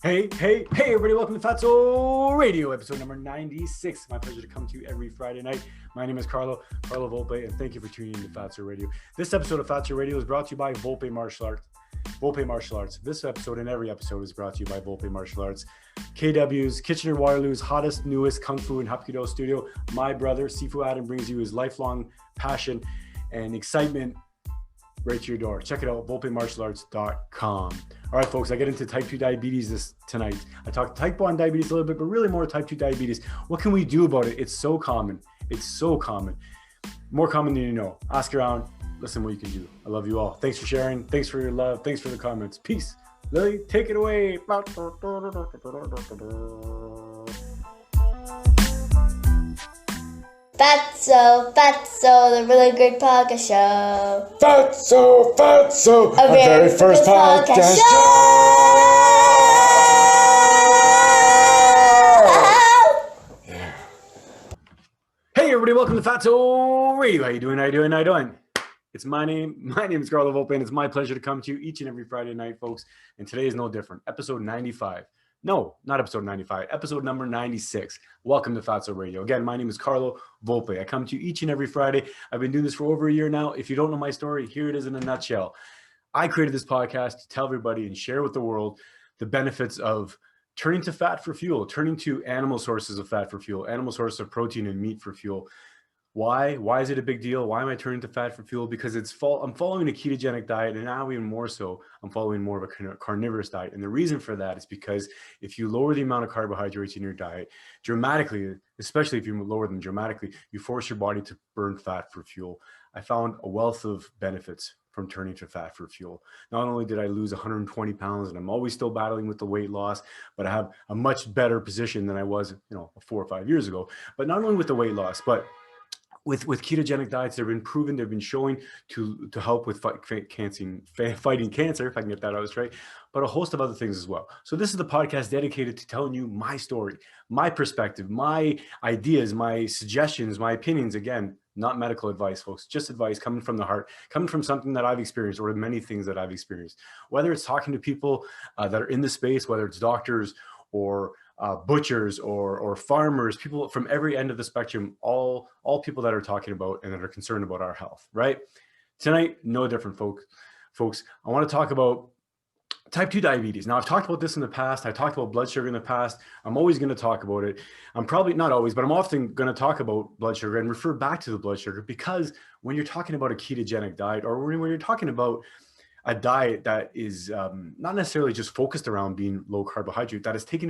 Hey, everybody, welcome to Fatso Radio, episode number 96. My pleasure to come to you every Friday night. My name is Carlo Volpe, and thank you for tuning in to Fatso Radio. This episode of Fatso Radio is brought to you by Volpe Martial Arts. Volpe Martial Arts. This episode and every episode is brought to you by Volpe Martial Arts. KW's, Kitchener-Waterloo's hottest, newest Kung Fu and Hapkido studio. My brother, Sifu Adam, brings you his lifelong passion and excitement right to your door. Check it out, volpemartialarts.com. All right, folks, I get into type 2 diabetes tonight. I talk type 1 diabetes a little bit, but really more type 2 diabetes. What can we do about it? It's so common. It's so common. More common than you know. Ask around. Listen what you can do. I love you all. Thanks for sharing. Thanks for your love. Thanks for the comments. Peace. Lily, take it away. Fatso, the really great podcast show. Fatso, our very first podcast show. Yeah. Hey everybody, welcome to Fatso Radio. How you doing? It's my name is Carlo Volpe, and it's my pleasure to come to you each and every Friday night, folks. And today is no different. Episode 95. No, not episode 95, episode number 96. Welcome to Fatso Radio. Again, my name is Carlo Volpe. I come to you each and every Friday. I've been doing this for over a year now. If you don't know my story, here it is in a nutshell. I created this podcast to tell everybody and share with the world the benefits of turning to fat for fuel, turning to animal sources of fat for fuel, animal sources of protein and meat for fuel. Why? Why is it a big deal? Why am I turning to fat for fuel? Because I'm following a ketogenic diet, and now even more so, I'm following more of a carnivorous diet. And the reason for that is because if you lower the amount of carbohydrates in your diet dramatically, especially if you lower them dramatically, you force your body to burn fat for fuel. I found a wealth of benefits from turning to fat for fuel. Not only did I lose 120 pounds, and I'm always still battling with the weight loss, but I have a much better position than I was, 4 or 5 years ago. But not only with the weight loss, but with ketogenic diets, they've been shown to help with fighting cancer, if I can get that out straight, but a host of other things as well. So this is the podcast dedicated to telling you my story, my perspective, my ideas, my suggestions, my opinions. Again, not medical advice, folks, just advice coming from the heart, coming from something that I've experienced or many things that I've experienced, whether it's talking to people that are in the space, whether it's doctors or butchers or farmers, people from every end of the spectrum, all people that are talking about and that are concerned about our health, right? Tonight, no different, folks. I want to talk about type 2 diabetes. Now, I've talked about this in the past. I talked about blood sugar in the past. I'm always going to talk about it. I'm probably not always, but I'm often going to talk about blood sugar and refer back to the blood sugar, because when you're talking about a ketogenic diet, or when you're talking about a diet that is not necessarily just focused around being low carbohydrate, a diet that is taking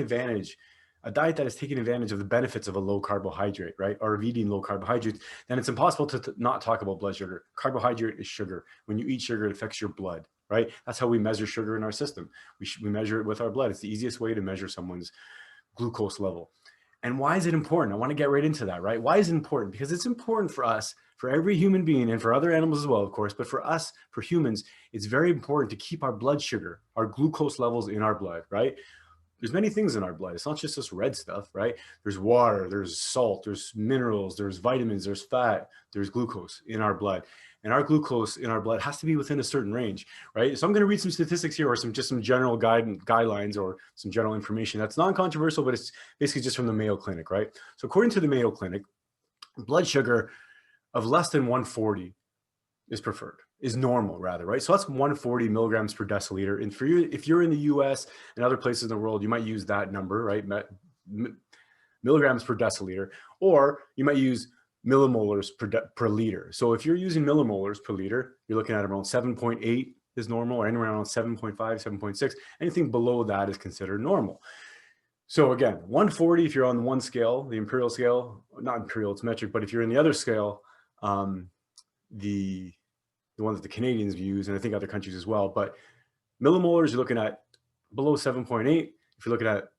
advantage of the benefits of a low carbohydrate, right? Or of eating low carbohydrates, then it's impossible to not talk about blood sugar. Carbohydrate is sugar. When you eat sugar, it affects your blood, right? That's how we measure sugar in our system. We measure it with our blood. It's the easiest way to measure someone's glucose level. And why is it important? I want to get right into that, right? Why is it important? Because it's important for us, for every human being, and for other animals as well, of course, but for us, for humans, it's very important to keep our blood sugar, our glucose levels in our blood, right? There's many things in our blood. It's not just this red stuff, right? There's water, there's salt, there's minerals, there's vitamins, there's fat, there's glucose in our blood. And our glucose in our blood has to be within a certain range, right? So I'm going to read some statistics here, or some general guidelines, or some general information that's non-controversial, but it's basically just from the Mayo Clinic, right? So according to the Mayo Clinic, blood sugar of less than 140 is normal, rather, right? So that's 140 milligrams per deciliter. And for you, if you're in the US and other places in the world, you might use that number, right? Milligrams per deciliter, or you might use millimolars per liter. So if you're using millimolars per liter, you're looking at around 7.8 is normal, or anywhere around 7.5, 7.6. Anything below that is considered normal. So again, 140, if you're on one scale, the imperial scale, not imperial, it's metric, but if you're in the other scale, the one that the Canadians use, and I think other countries as well, but millimolars, you're looking at below 7.8. If you're looking at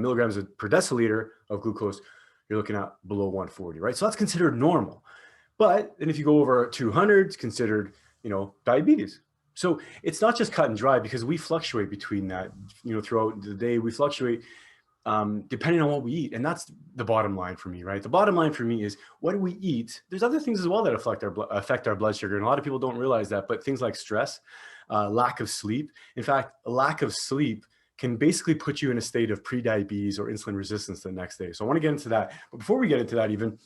milligrams per deciliter of glucose, you're looking at below 140, right? So that's considered normal. But then if you go over 200, it's considered, diabetes. So it's not just cut and dry, because we fluctuate between that, throughout the day. We fluctuate depending on what we eat. And that's the bottom line for me, right? The bottom line for me is, what do we eat? There's other things as well that affect our blood sugar. And a lot of people don't realize that, but things like stress, lack of sleep. In fact, a lack of sleep can basically put you in a state of pre-diabetes or insulin resistance the next day. So I want to get into that. But before we get into that, even,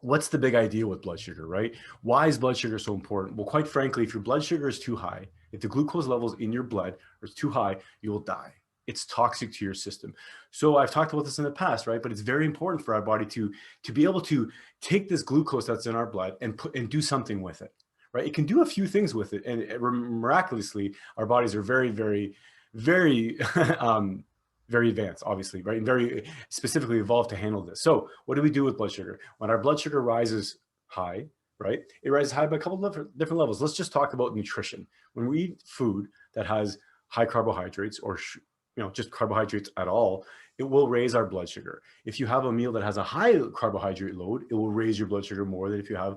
what's the big idea with blood sugar, right? Why is blood sugar so important? Well, quite frankly, if your blood sugar is too high, if the glucose levels in your blood are too high, you will die. It's toxic to your system. So I've talked about this in the past, right? But it's very important for our body to be able to take this glucose that's in our blood and do something with it, right? It can do a few things with it. And miraculously, our bodies are very, very, very, very advanced, obviously, right? And very specifically evolved to handle this. So what do we do with blood sugar? When our blood sugar rises high, right? It rises high by a couple of different levels. Let's just talk about nutrition. When we eat food that has high carbohydrates or just carbohydrates at all, it will raise our blood sugar. If you have a meal that has a high carbohydrate load, it will raise your blood sugar more than if you have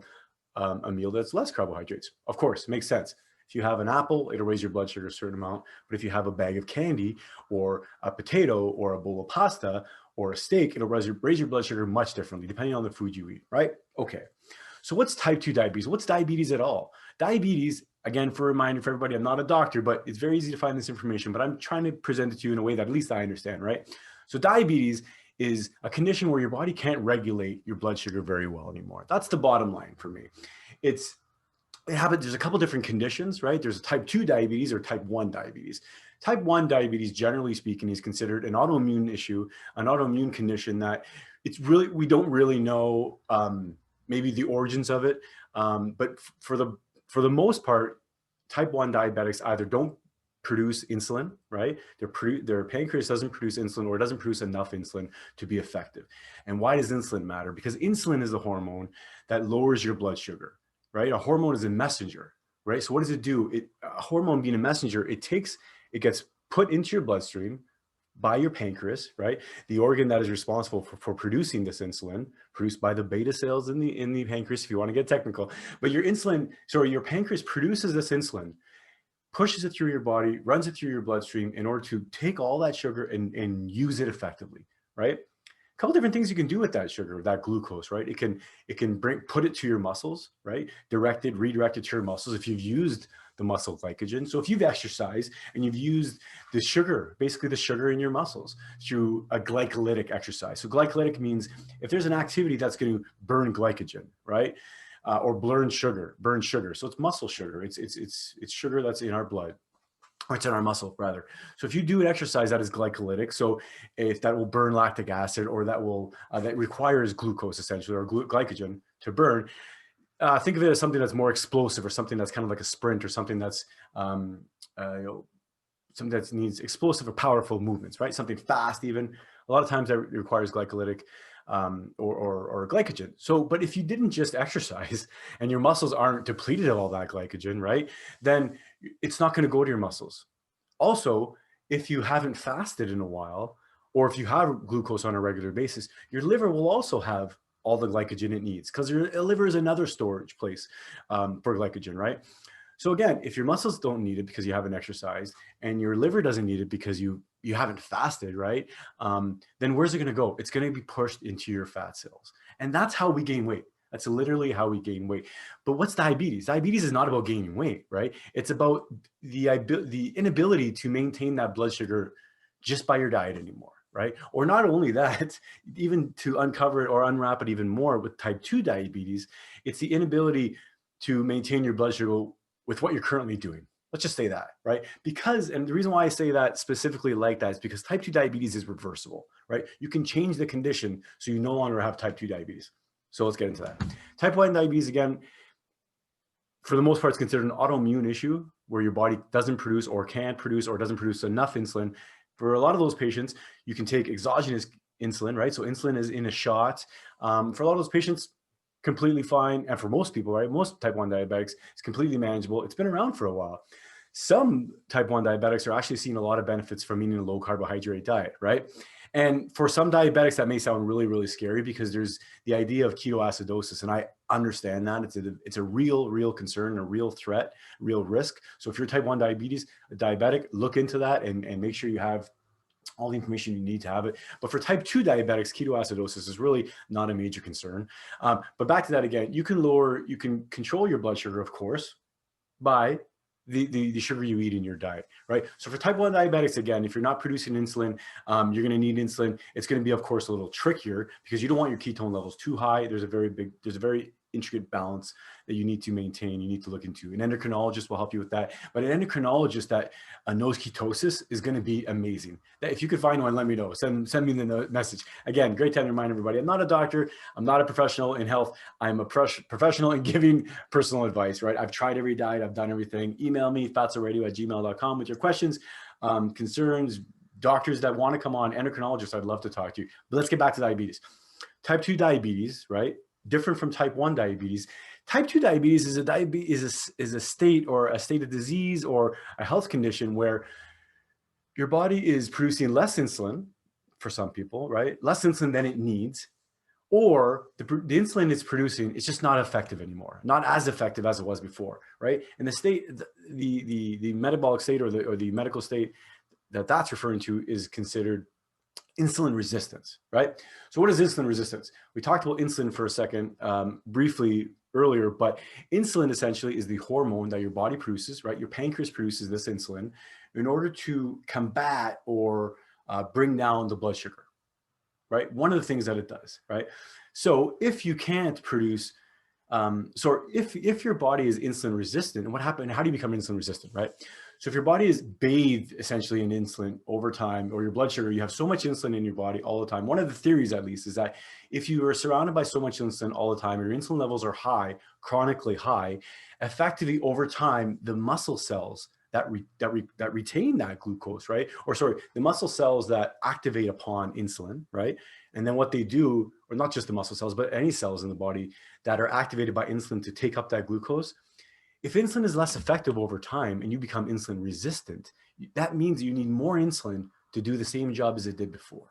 a meal that's less carbohydrates. Of course, it makes sense. If you have an apple, it'll raise your blood sugar a certain amount. But if you have a bag of candy or a potato or a bowl of pasta or a steak, it'll raise your blood sugar much differently depending on the food you eat, right? Okay. So what's type 2 diabetes? What's diabetes at all? Diabetes, again, for a reminder for everybody, I'm not a doctor, but it's very easy to find this information, but I'm trying to present it to you in a way that at least I understand, right? So diabetes is a condition where your body can't regulate your blood sugar very well anymore. That's the bottom line for me. There's a couple different conditions, right? There's type 2 diabetes or type 1 diabetes. Type 1 diabetes, generally speaking, is considered an autoimmune issue, an autoimmune condition that we don't really know maybe the origins of it. But for the most part, type 1 diabetics either don't produce insulin, right? Their pancreas doesn't produce insulin or doesn't produce enough insulin to be effective. And why does insulin matter? Because insulin is a hormone that lowers your blood sugar, right? A hormone is a messenger, right? So what does it do? A hormone being a messenger, it gets put into your bloodstream by your pancreas, right? The organ that is responsible for producing this insulin, produced by the beta cells in the pancreas, if you want to get technical. But your pancreas produces this insulin, pushes it through your body, runs it through your bloodstream in order to take all that sugar and use it effectively, right? A couple different things you can do with that sugar, that glucose, right? It can put it to your muscles, right? Redirect it to your muscles if you've used the muscle glycogen. So if you've exercised and you've used the sugar, basically the sugar in your muscles through a glycolytic exercise. So glycolytic means if there's an activity that's going to burn glycogen, right? Or burn sugar. So it's muscle sugar. It's sugar that's in our blood. Or it's in our muscle rather. So if you do an exercise that is glycolytic, so if that will burn lactic acid or that requires glucose essentially or glycogen to burn, think of it as something that's more explosive or something that's kind of like a sprint or something that's something that needs explosive or powerful movements, right? Something fast even. A lot of times that requires glycolytic or glycogen. So, but if you didn't just exercise and your muscles aren't depleted of all that glycogen, right, then it's not going to go to your muscles. Also, if you haven't fasted in a while, or if you have glucose on a regular basis, your liver will also have all the glycogen it needs because your liver is another storage place for glycogen, right? So again, if your muscles don't need it because you haven't exercised and your liver doesn't need it because you haven't fasted, right? Then where's it going to go? It's going to be pushed into your fat cells. And that's how we gain weight. That's literally how we gain weight. But what's diabetes? Diabetes is not about gaining weight, right? It's about the inability to maintain that blood sugar just by your diet anymore, right? Or not only that, even to uncover it or unwrap it even more with type 2 diabetes, it's the inability to maintain your blood sugar with what you're currently doing. Let's just say that, right? And the reason why I say that specifically like that is because type 2 diabetes is reversible, right? You can change the condition so you no longer have type 2 diabetes. So let's get into that. Type 1 diabetes, again, for the most part, is considered an autoimmune issue where your body doesn't produce or can't produce or doesn't produce enough insulin. For a lot of those patients, you can take exogenous insulin, right? So insulin is in a shot. For a lot of those patients, completely fine. And for most people, right, most type 1 diabetics, it's completely manageable. It's been around for a while. Some type 1 diabetics are actually seeing a lot of benefits from eating a low carbohydrate diet, right? And for some diabetics, that may sound really, really scary because there's the idea of ketoacidosis. And I understand that it's a real concern, a real threat, real risk. So if you're type 1 diabetic, look into that and make sure you have all the information you need to have it. But for type 2 diabetics, ketoacidosis is really not a major concern. But back to that again, you can control your blood sugar, of course, by the sugar you eat in your diet, right? So for type 1 diabetics, again, if you're not producing insulin, you're going to need insulin. It's going to be, of course, a little trickier because you don't want your ketone levels too high. There's a very intricate balance that you need to maintain. You need to look into. An endocrinologist will help you with that. But an endocrinologist that knows ketosis is going to be amazing. That if you could find one, let me know. Send me the message. Again, great time to remind everybody, I'm not a doctor. I'm not a professional in health. I'm a professional in giving personal advice, right? I've tried every diet. I've done everything. Email me, fatsoradio@gmail.com with your questions, concerns, doctors that want to come on, endocrinologists, I'd love to talk to you. But let's get back to diabetes. Type 2 diabetes, right? Different from type 1 diabetes. Type 2 diabetes is a state or a state of disease or a health condition where your body is producing less insulin for some people, right? Less insulin than it needs, or the insulin it's producing is just not effective anymore, not as effective as it was before, right? And the metabolic state or the medical state that's referring to is considered insulin resistance, right? So what is insulin resistance? We talked about insulin for a second, briefly earlier, but insulin essentially is the hormone that your body produces, right? Your pancreas produces this insulin in order to combat or bring down the blood sugar, right? One of the things that it does, right? So if you can't produce, if your body is insulin resistant, what happens? How do you become insulin resistant, right? So if your body is bathed essentially in insulin over time, or your blood sugar, you have so much insulin in your body all the time. One of the theories, at least, is that if you are surrounded by so much insulin all the time, your insulin levels are high, chronically high, effectively over time, the muscle cells that retain that glucose, right? Or sorry, the muscle cells that activate upon insulin, right? And then what they do, or not just the muscle cells, but any cells in the body that are activated by insulin to take up that glucose. If insulin is less effective over time and you become insulin resistant, that means you need more insulin to do the same job as it did before.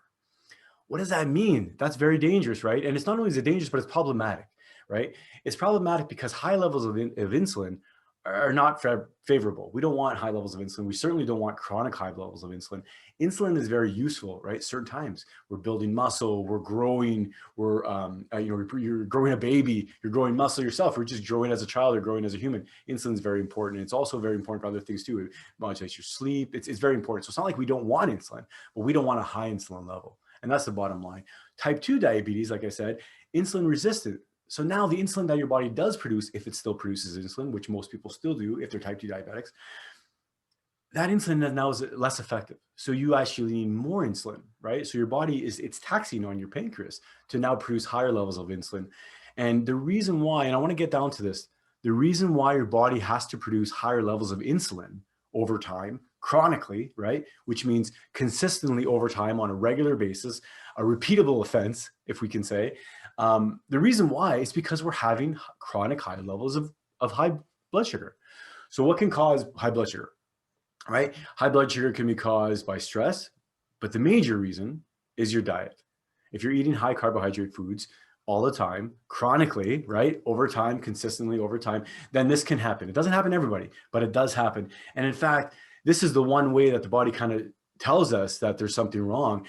What does that mean? That's very dangerous, right? And it's not only is it dangerous, but it's problematic, right? It's problematic because high levels of insulin are not favorable. We don't want high levels of insulin. We certainly don't want chronic high levels of insulin. Insulin is very useful, right? Certain times we're building muscle, we're growing, you're growing a baby, you're growing muscle yourself. We're just growing as a child or growing as a human. Insulin is very important. It's also very important for other things too. It modulates your sleep. It's very important. So it's not like we don't want insulin, but we don't want a high insulin level. And that's the bottom line. Type 2 diabetes, like I said, insulin resistant. So now the insulin that your body does produce, if it still produces insulin, which most people still do if they're type 2 diabetics, that insulin now is less effective. So you actually need more insulin, right? So your body it's taxing on your pancreas to now produce higher levels of insulin. And the reason why, and I want to get down to this, the reason why your body has to produce higher levels of insulin over time, chronically, right? Which means consistently over time on a regular basis, a repeatable offense, if we can say. The reason why is because we're having chronic high levels of high blood sugar. So what can cause high blood sugar, right? High blood sugar can be caused by stress, but the major reason is your diet. If you're eating high carbohydrate foods all the time, chronically, right? Over time, consistently over time, then this can happen. It doesn't happen to everybody, but it does happen. And in fact, this is the one way that the body kind of tells us that there's something wrong.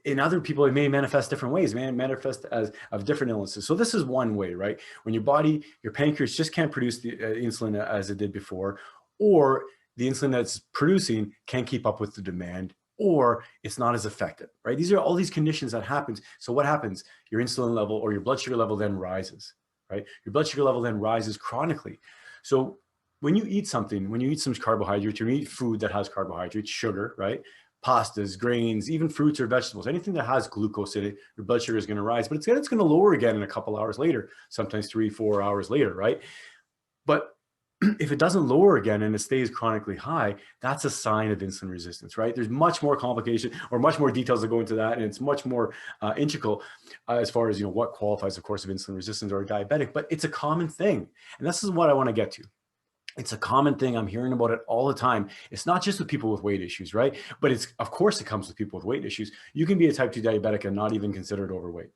In other people, it may manifest different ways, it may manifest as of different illnesses. So this is one way, right? When your body, your pancreas just can't produce the insulin as it did before, or the insulin that's producing can't keep up with the demand, or it's not as effective, right? These are all these conditions that happens. So what happens? Your insulin level or your blood sugar level then rises, right? Your blood sugar level then rises chronically. So when you eat something, when you eat some carbohydrates, you eat food that has carbohydrates, sugar, right? Pastas, grains, even fruits or vegetables, anything that has glucose in it, your blood sugar is going to rise, but it's going to lower again in a couple hours later, sometimes 3-4 hours later, right? But if it doesn't lower again and it stays chronically high, that's a sign of insulin resistance, right? There's much more complication or much more details that go into that, and it's much more integral as far as what qualifies, of course, of insulin resistance or diabetic. But it's a common thing, and this is what I want to get to. It's a common thing. I'm hearing about it all the time. It's not just with people with weight issues, right? But of course, it comes with people with weight issues. You can be a type 2 diabetic and not even considered overweight.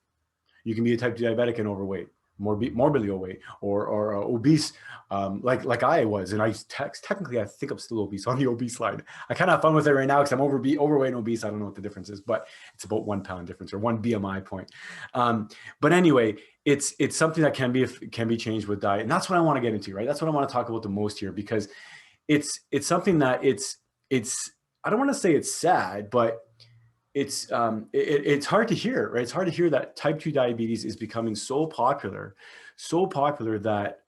You can be a type 2 diabetic and overweight, morbidly overweight, or obese, like I was. And technically, I think I'm still obese on the obese line. I kind of have fun with it right now because I'm overweight and obese. I don't know what the difference is, but it's about 1 pound difference or 1 BMI point. But anyway, it's something that can be changed with diet. And that's what I want to get into, right? That's what I want to talk about the most here, because it's something that it's I don't want to say it's sad, but it's hard to hear, right? It's hard to hear that type 2 diabetes is becoming so popular that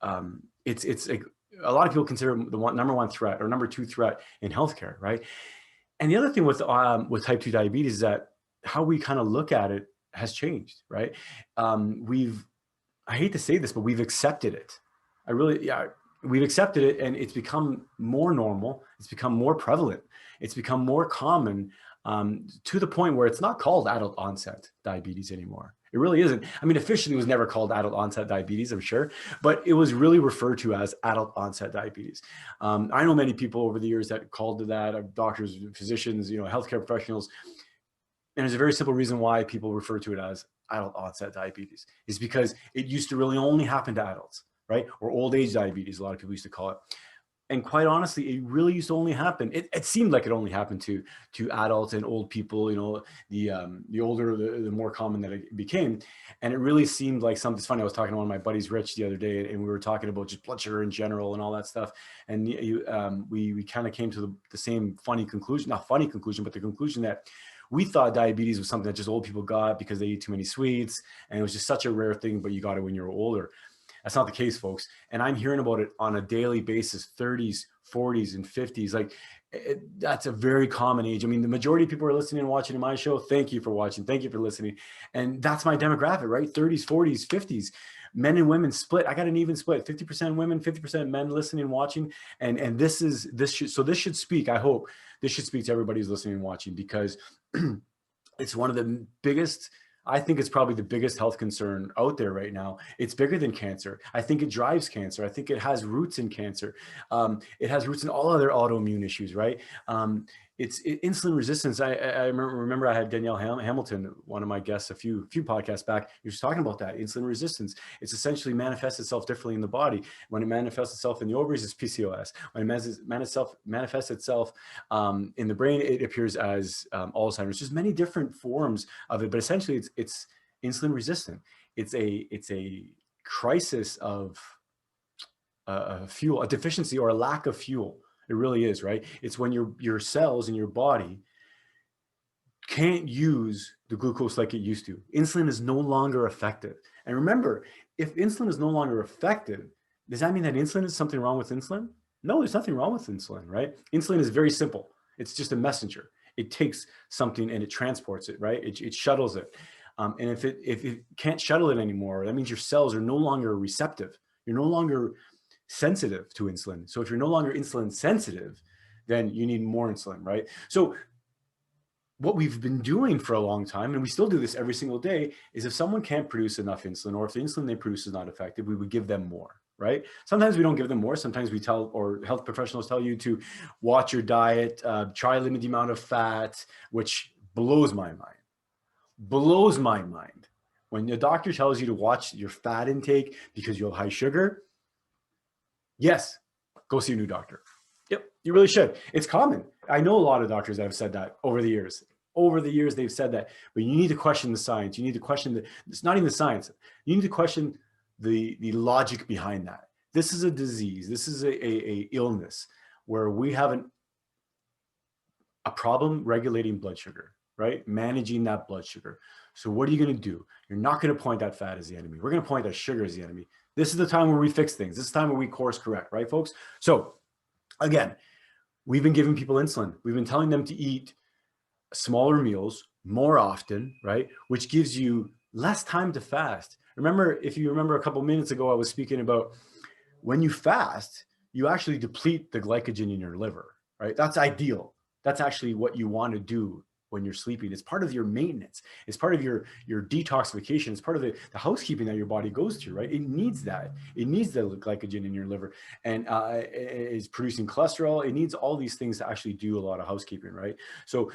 it's like a lot of people consider the number one threat or number two threat in healthcare, right? And the other thing with type 2 diabetes is that how we kind of look at it has changed, right? I hate to say this, but we've accepted it. We've accepted it, and it's become more normal. It's become more prevalent. It's become more common, to the point where it's not called adult onset diabetes anymore. It really isn't. I mean, officially it was never called adult onset diabetes, I'm sure, but it was really referred to as adult onset diabetes. I know many people over the years that called it that, doctors, physicians, healthcare professionals. And there's a very simple reason why people refer to it as adult onset diabetes, is because it used to really only happen to adults, right? Or old age diabetes, a lot of people used to call it. And quite honestly, it really used to only happen. It seemed like it only happened to adults and old people. The older, the more common that it became. And it really seemed like something. It's funny. I was talking to one of my buddies, Rich, the other day, and we were talking about just blood sugar in general and all that stuff. And we kind of came to the same funny conclusion, not funny conclusion, but the conclusion that we thought diabetes was something that just old people got because they eat too many sweets, and it was just such a rare thing, but you got it when you were older. That's not the case, folks. And I'm hearing about it on a daily basis, 30s, 40s, and 50s. Like, that's a very common age. I mean, the majority of people are listening and watching my show. Thank you for watching. Thank you for listening. And that's my demographic, right? 30s, 40s, 50s. Men and women split. I got an even split, 50% women, 50% men listening and watching. And this should speak, I hope, this should speak to everybody who's listening and watching, because it's one of the biggest, I think it's probably the biggest health concern out there right now. It's bigger than cancer. I think it drives cancer. I think it has roots in cancer. It has roots in all other autoimmune issues, right? It's insulin resistance. I remember I had Danielle Hamilton, one of my guests, a few podcasts back. He was talking about that insulin resistance. It's essentially manifests itself differently in the body. When it manifests itself in the ovaries, it's PCOS. When it manifests itself in the brain, it appears as Alzheimer's. There's many different forms of it, but essentially it's insulin resistant. It's a crisis of fuel, a deficiency or a lack of fuel. It really is, right? It's when your cells in your body can't use the glucose like it used to. Insulin is no longer effective. And remember, if insulin is no longer effective, does that mean that insulin is something wrong with insulin? No, there's nothing wrong with insulin, right? Insulin is very simple. It's just a messenger. It takes something and it transports it, right? It shuttles it. And if it can't shuttle it anymore, that means your cells are no longer receptive. You're no longer sensitive to insulin. So if you're no longer insulin sensitive, then you need more insulin, right? So what we've been doing for a long time, and we still do this every single day, is if someone can't produce enough insulin, or if the insulin they produce is not effective, we would give them more, right? Sometimes we don't give them more. Sometimes we tell, or health professionals tell you to watch your diet, try limit the amount of fat, which blows my mind. Blows my mind. When the doctor tells you to watch your fat intake because you have high sugar, yes, go see a new doctor. Yep, you really should. It's common. I know a lot of doctors that have said that over the years. Over the years, they've said that, but you need to question the science. You need to question it's not even the science. You need to question the logic behind that. This is a disease. This is a illness where we have a problem regulating blood sugar, right? Managing that blood sugar. So what are you going to do? You're not going to point that fat as the enemy. We're going to point that sugar as the enemy. This is the time where we fix things. This is the time where we course correct, right, folks? So again, we've been giving people insulin. We've been telling them to eat smaller meals more often, right? Which gives you less time to fast. Remember, if you remember a couple minutes ago, I was speaking about when you fast, you actually deplete the glycogen in your liver, right? That's ideal. That's actually what you want to do when you're sleeping. It's part of your maintenance. It's part of your detoxification. It's part of the housekeeping that your body goes through, right? It needs that. It needs the glycogen in your liver, and it's producing cholesterol. It needs all these things to actually do a lot of housekeeping, right? So,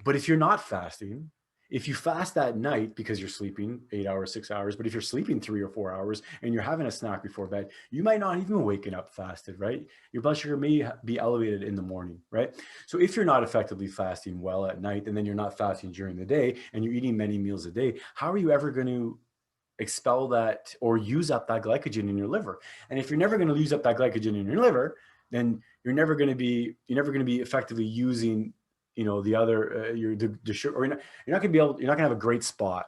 but if you're not fasting, if you fast at night because you're sleeping 8 hours, 6 hours, but if you're sleeping 3 or 4 hours and you're having a snack before bed, you might not even waking up fasted, right? Your blood sugar may be elevated in the morning, right? So if you're not effectively fasting well at night, and then you're not fasting during the day, and you're eating many meals a day, how are you ever going to expel that or use up that glycogen in your liver? And if you're never going to use up that glycogen in your liver, then you're never going to be effectively using, the other, the sugar, or you're not going to have a great spot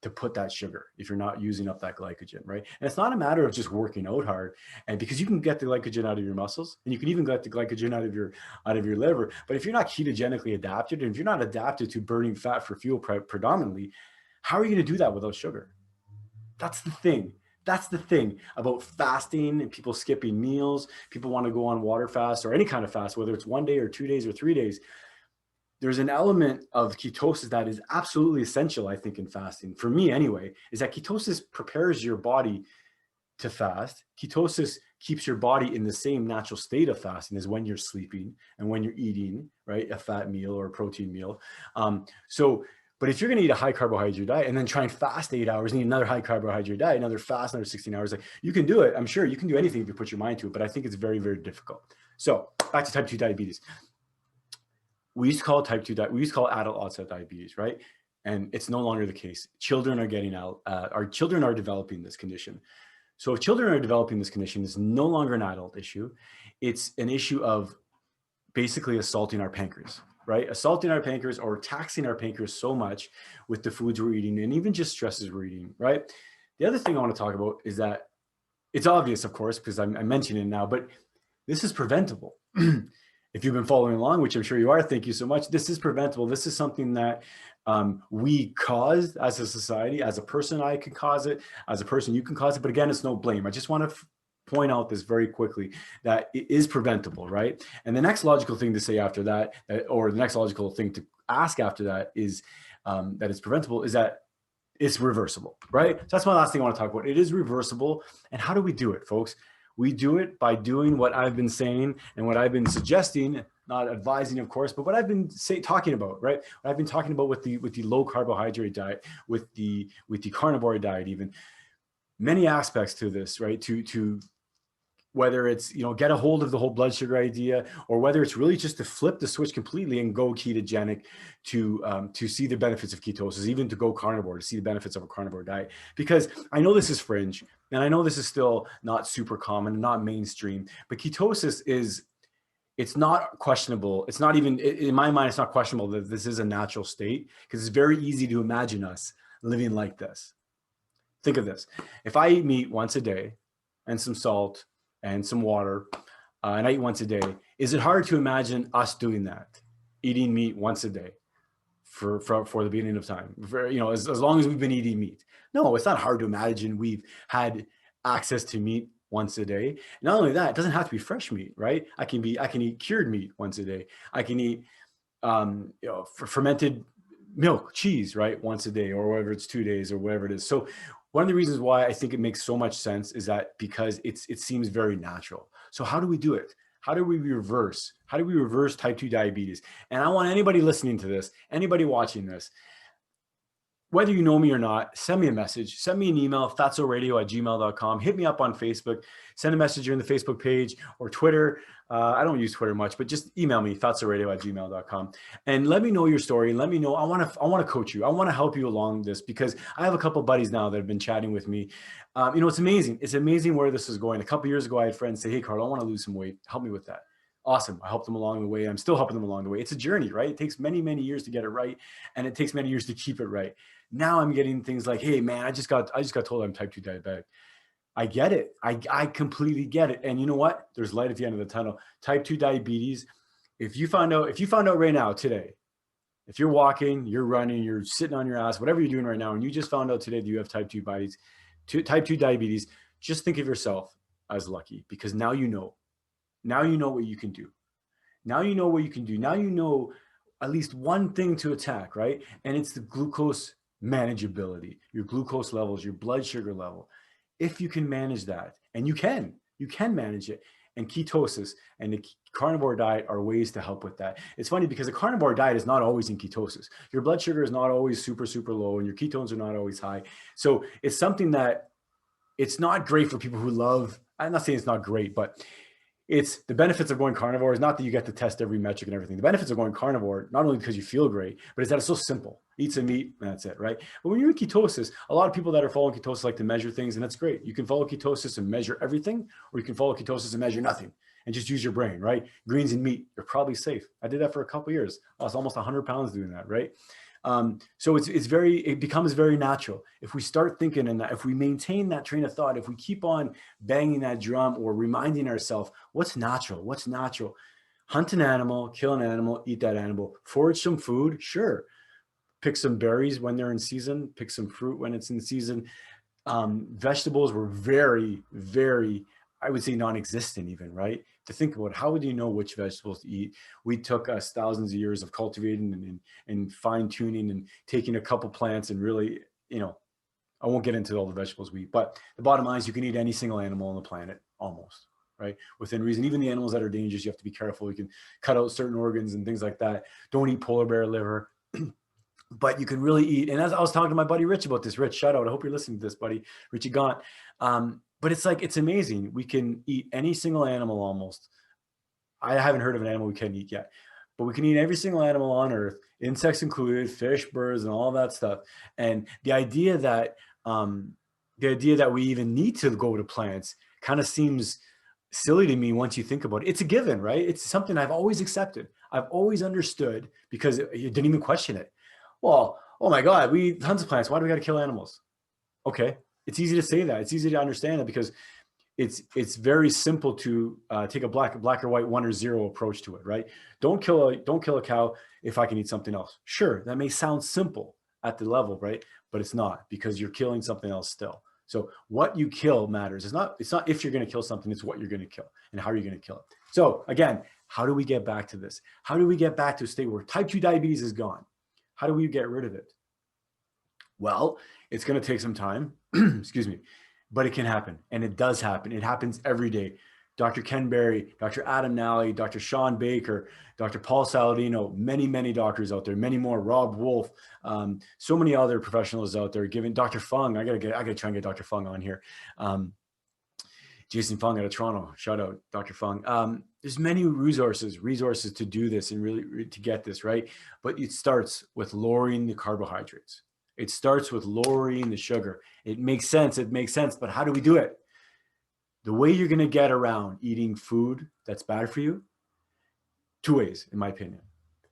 to put that sugar if you're not using up that glycogen, right? And it's not a matter of just working out hard, and because you can get the glycogen out of your muscles, and you can even get the glycogen out of your liver. But if you're not ketogenically adapted, and if you're not adapted to burning fat for fuel predominantly, how are you going to do that without sugar? That's the thing. That's the thing about fasting and people skipping meals. People want to go on water fast or any kind of fast, whether it's 1 day or 2 days or 3 days. There's an element of ketosis that is absolutely essential, I think, in fasting. For me anyway, is that ketosis prepares your body to fast. Ketosis keeps your body in the same natural state of fasting as when you're sleeping and when you're eating, right, a fat meal or a protein meal. But if you're going to eat a high carbohydrate diet and then try and fast 8 hours and eat another high carbohydrate diet, another fast, another 16 hours, like, you can do it. I'm sure you can do anything if you put your mind to it, but I think it's very, very difficult. So back to type 2 diabetes. We used to call it type 2 diabetes. We used to call it adult onset diabetes, right? And it's no longer the case. Children are getting out. Our children are developing this condition. So if children are developing this condition, it's no longer an adult issue. It's an issue of basically assaulting our pancreas, right? Assaulting our pancreas or taxing our pancreas so much with the foods we're eating and even just stresses we're eating, right? The other thing I want to talk about is that it's obvious, of course, because I'm mentioning it now, but this is preventable. If you've been following along, which I'm sure you are, thank you so much. This is preventable. This is something that we caused as a society. As a person, I can cause it. As a person, you can cause it. But again, it's no blame. I just want to point out this very quickly, that it is preventable, right? And the next logical thing to say after that, or the next logical thing to ask after that is that it's preventable, is that it's reversible, right? So that's my last thing I want to talk about. It is reversible. And how do we do it, folks? We do it by doing what I've been saying and what I've been suggesting, not advising, of course, but what I've been talking about, right? What I've been talking about with the low carbohydrate diet, with the carnivore diet, even many aspects to this, right? To whether it's, get a hold of the whole blood sugar idea, or whether it's really just to flip the switch completely and go ketogenic to see the benefits of ketosis, even to go carnivore, to see the benefits of a carnivore diet. Because I know this is fringe, and I know this is still not super common and not mainstream, but ketosis it's not questionable. It's not even, in my mind, it's not questionable that this is a natural state, because it's very easy to imagine us living like this. Think of this. If I eat meat once a day and some salt and some water, and I eat once a day, is it hard to imagine us doing that, eating meat once a day for the beginning of time, as long as we've been eating meat? No, it's not hard to imagine we've had access to meat once a day. Not only that, it doesn't have to be fresh meat, right? I can eat cured meat once a day. I can eat fermented milk, cheese, right, once a day, or whether it's 2 days or whatever it is. So one of the reasons why I think it makes so much sense is that because it seems very natural. So how do we do it? How do we reverse type 2 diabetes? And I want anybody listening to this, anybody watching this, whether you know me or not, send me a message, send me an email, fatsoradio@gmail.com, hit me up on Facebook, send a message in the Facebook page or Twitter. I don't use Twitter much, but just email me, fatsoradio@gmail.com, and let me know your story. And let me know, I want to coach you. I want to help you along this, because I have a couple of buddies now that have been chatting with me. It's amazing. It's amazing where this is going. A couple of years ago, I had friends say, "Hey, Carlo, I want to lose some weight. Help me with that." Awesome. I helped them along the way. I'm still helping them along the way. It's a journey, right? It takes many, many years to get it right. And it takes many years to keep it right. Now I'm getting things like, "Hey man, I just got told I'm type 2 diabetic." I get it. I completely get it. And you know what? There's light at the end of the tunnel. Type 2 diabetes. If you found out right now, today, if you're walking, you're running, you're sitting on your ass, whatever you're doing right now, and you just found out today that you have type 2 diabetes, just think of yourself as lucky, because now you know. Now you know what you can do. Now you know what you can do. Now you know at least one thing to attack, right? And it's the glucose manageability, your glucose levels, your blood sugar level. If you can manage that, and you can manage it, and ketosis and the carnivore diet are ways to help with that. It's funny because a carnivore diet is not always in ketosis. Your blood sugar is not always super, super low, and your ketones are not always high. So it's something that it's not great for people who love, I'm not saying it's not great, but it's the benefits of going carnivore is not that you get to test every metric and everything. The benefits of going carnivore, not only because you feel great, but it's that it's so simple. Eat some meat, and that's it, right? But when you're in ketosis, a lot of people that are following ketosis like to measure things, and that's great. You can follow ketosis and measure everything, or you can follow ketosis and measure nothing. and just use your brain, right? Greens and meat, you're probably safe. I did that for a couple of years. I lost almost 100 pounds doing that, right? So it becomes very natural. If we start thinking in that, if we maintain that train of thought, if we keep on banging that drum or reminding ourselves, what's natural? What's natural? Hunt an animal, kill an animal, eat that animal, forage some food, sure. Pick some berries when they're in season, pick some fruit when it's in season. Vegetables were very, very, I would say non-existent even, right? To think about how would you know which vegetables to eat? We took us thousands of years of cultivating and fine tuning and taking a couple plants and really, I won't get into all the vegetables we eat, but the bottom line is you can eat any single animal on the planet almost, right? Within reason. Even the animals that are dangerous, you have to be careful. You can cut out certain organs and things like that. Don't eat polar bear liver. But you can really eat. And as I was talking to my buddy Rich about this, Rich, shout out. I hope you're listening to this, buddy. Richie Gaunt. But it's amazing. We can eat any single animal almost. I haven't heard of an animal we can't eat yet, but we can eat every single animal on earth, insects included, fish, birds, and all that stuff. And the idea that we even need to go to plants kind of seems silly to me once you think about it. It's a given, right? It's something I've always accepted. I've always understood because you didn't even question it. Well, oh my God, we eat tons of plants. Why do we got to kill animals? Okay. It's easy to say that. It's easy to understand that because it's very simple to take a black or white 1 or 0 approach to it, right? Don't kill a cow if I can eat something else. Sure, that may sound simple at the level, right? But it's not, because you're killing something else still. So what you kill matters. It's not if you're going to kill something, it's what you're going to kill and how you're going to kill it. So again, how do we get back to this? How do we get back to a state where type 2 diabetes is gone? How do we get rid of it? Well, it's going to take some time, excuse me, but it can happen. And it does happen. It happens every day. Dr. Ken Berry, Dr. Adam Nally, Dr. Sean Baker, Dr. Paul Saladino, many, many doctors out there, many more, Rob Wolf, so many other professionals out there giving. Dr. Fung, I gotta try and get Dr. Fung on here. Jason Fung out of Toronto, shout out Dr. Fung. There's many resources to do this and really to get this right. But it starts with lowering the carbohydrates. It starts with lowering the sugar. It makes sense. But how do we do it? The way you're going to get around eating food that's bad for you, 2 ways, in my opinion.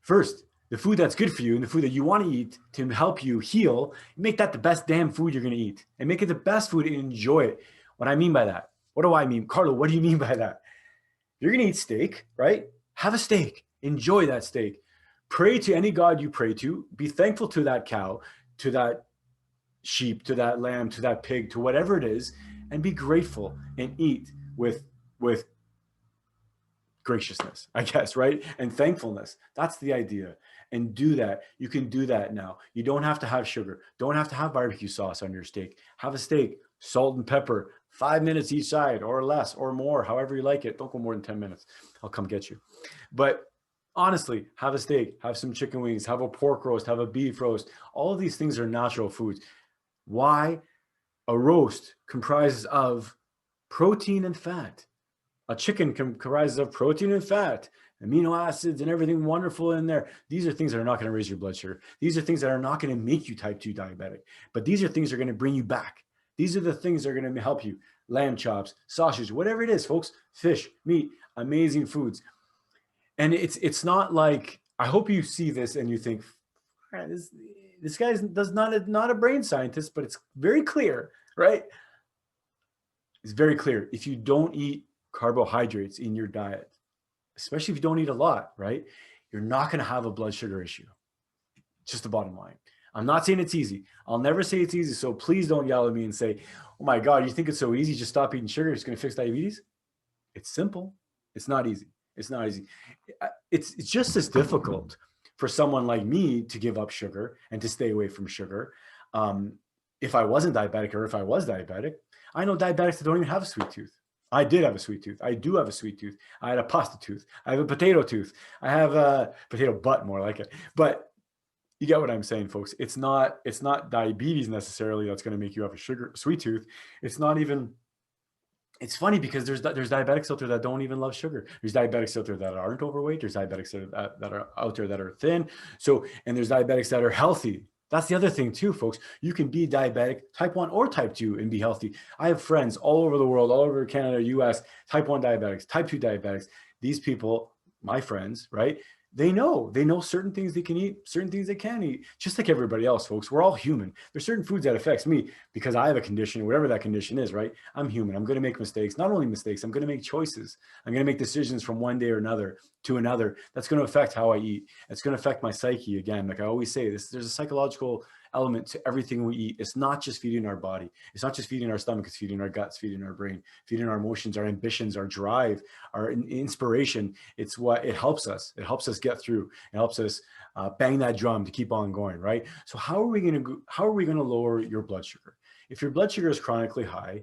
First, the food that's good for you and the food that you want to eat to help you heal, make that the best damn food you're going to eat and make it the best food and enjoy it. What I mean by that? What do I mean? Carlo, what do you mean by that? You're going to eat steak, right? Have a steak. Enjoy that steak. Pray to any God you pray to. Be thankful to that cow, to that sheep, to that lamb, to that pig, to whatever it is, and be grateful and eat with graciousness, I guess, right? And thankfulness. That's the idea. And do that. You can do that now. You don't have to have sugar. Don't have to have barbecue sauce on your steak. Have a steak, salt and pepper, 5 minutes each side or less or more, however you like it. Don't go more than 10 minutes. I'll come get you. But honestly, have a steak, have some chicken wings, have a pork roast, have a beef roast. All of these things are natural foods. Why? A roast comprises of protein and fat. A chicken comprises of protein and fat, amino acids and everything wonderful in there. These are things that are not going to raise your blood sugar. These are things that are not going to make you type 2 diabetic, but these are things that are going to bring you back. These are the things that are going to help you. Lamb chops, sausage, whatever it is, folks, fish, meat, amazing foods. And it's not like, I hope you see this and you think, this guy is not a brain scientist, but it's very clear, right? It's very clear. If you don't eat carbohydrates in your diet, especially if you don't eat a lot, right, you're not going to have a blood sugar issue. Just the bottom line. I'm not saying it's easy. I'll never say it's easy. So please don't yell at me and say, oh my God, you think it's so easy? Just stop eating sugar. It's going to fix diabetes. It's simple. It's not easy. It's not easy. It's just as difficult for someone like me to give up sugar and to stay away from sugar. If I wasn't diabetic or if I was diabetic, I know diabetics that don't even have a sweet tooth. I did have a sweet tooth. I do have a sweet tooth. I had a pasta tooth. I have a potato tooth. I have a potato butt, more like it. But you get what I'm saying, folks. It's not diabetes necessarily that's going to make you have a sweet tooth. It's not even. It's funny because there's diabetics out there that don't even love sugar. There's diabetics out there that aren't overweight. There's diabetics that are out there that are thin. So, and there's diabetics that are healthy That's the other thing too, folks. You can be diabetic, type 1 or type 2, and be healthy. I have friends all over the world, all over Canada, US, type 1 diabetics, type 2 diabetics. These people, my friends, right? They know certain things they can eat, certain things they can't eat, just like everybody else, folks. We're all human. There's certain foods that affects me because I have a condition, whatever that condition is, right? I'm human. I'm going to make mistakes. Not only mistakes, I'm going to make choices. I'm going to make decisions from one day or another to another. That's going to affect how I eat. It's going to affect my psyche again. Like I always say, there's a psychological element to everything we eat. It's not just feeding our body. It's not just feeding our stomach. It's feeding our guts, feeding our brain, feeding our emotions, our ambitions, our drive, our inspiration. It's what it helps us. It helps us get through. It helps us bang that drum to keep on going, right? So how are we going to lower your blood sugar? If your blood sugar is chronically high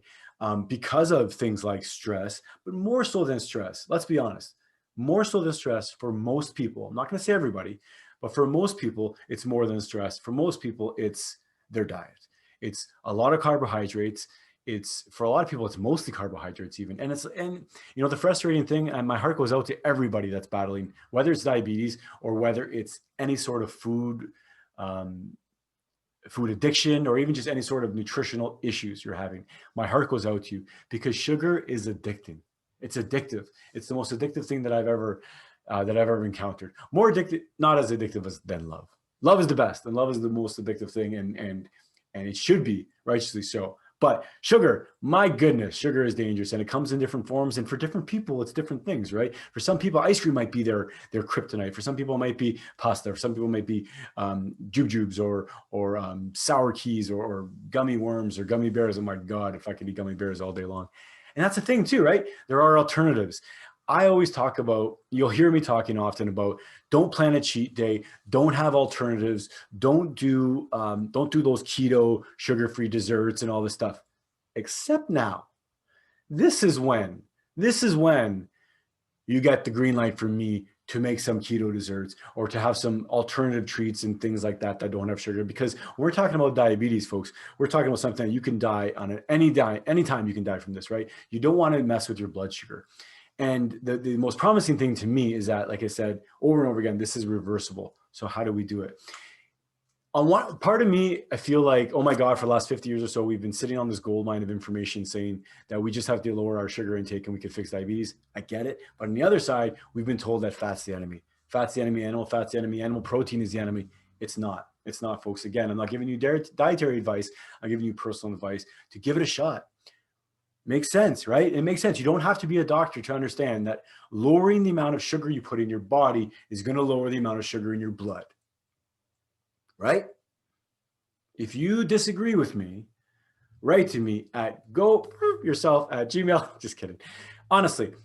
because of things like stress, but more so than stress, let's be honest, more so than stress for most people. I'm not going to say everybody, but for most people, it's more than stress. For most people, it's their diet. It's a lot of carbohydrates. It's for a lot of people, it's mostly carbohydrates even. And you know, the frustrating thing, and my heart goes out to everybody that's battling, whether it's diabetes or whether it's any sort of food addiction, or even just any sort of nutritional issues you're having. My heart goes out to you because sugar is addicting. It's addictive. It's the most addictive thing that I've ever encountered. More addictive, not as addictive than love. Love is the best, and love is the most addictive thing, and it should be righteously so. But sugar, my goodness, sugar is dangerous, and it comes in different forms, and for different people, it's different things, right? For some people, ice cream might be their kryptonite. For some people, it might be pasta. For some people, it might be jujubes or sour keys or gummy worms or gummy bears. Oh my God, if I could eat gummy bears all day long. And that's the thing too, right? There are alternatives. I always talk about, you'll hear me talking often about, don't plan a cheat day, don't have alternatives, don't do those keto sugar-free desserts and all this stuff. Except now, this is when you get the green light from me to make some keto desserts or to have some alternative treats and things like that that don't have sugar. Because we're talking about diabetes, folks. We're talking about something that you can die on anytime you can die from this, right? You don't want to mess with your blood sugar. And the most promising thing to me is that, like I said, over and over again, this is reversible. So how do we do it? On one part of me, I feel like, oh my God, for the last 50 years or so, we've been sitting on this gold mine of information saying that we just have to lower our sugar intake and we can fix diabetes. I get it. But on the other side, we've been told that fat's the enemy. Fat's the enemy, animal fat's the enemy, animal protein is the enemy. It's not. It's not, folks. Again, I'm not giving you dietary advice. I'm giving you personal advice to give it a shot. Makes sense, right? It makes sense. You don't have to be a doctor to understand that lowering the amount of sugar you put in your body is going to lower the amount of sugar in your blood, right? If you disagree with me, write to me at goyourself@gmail. Just kidding. Honestly,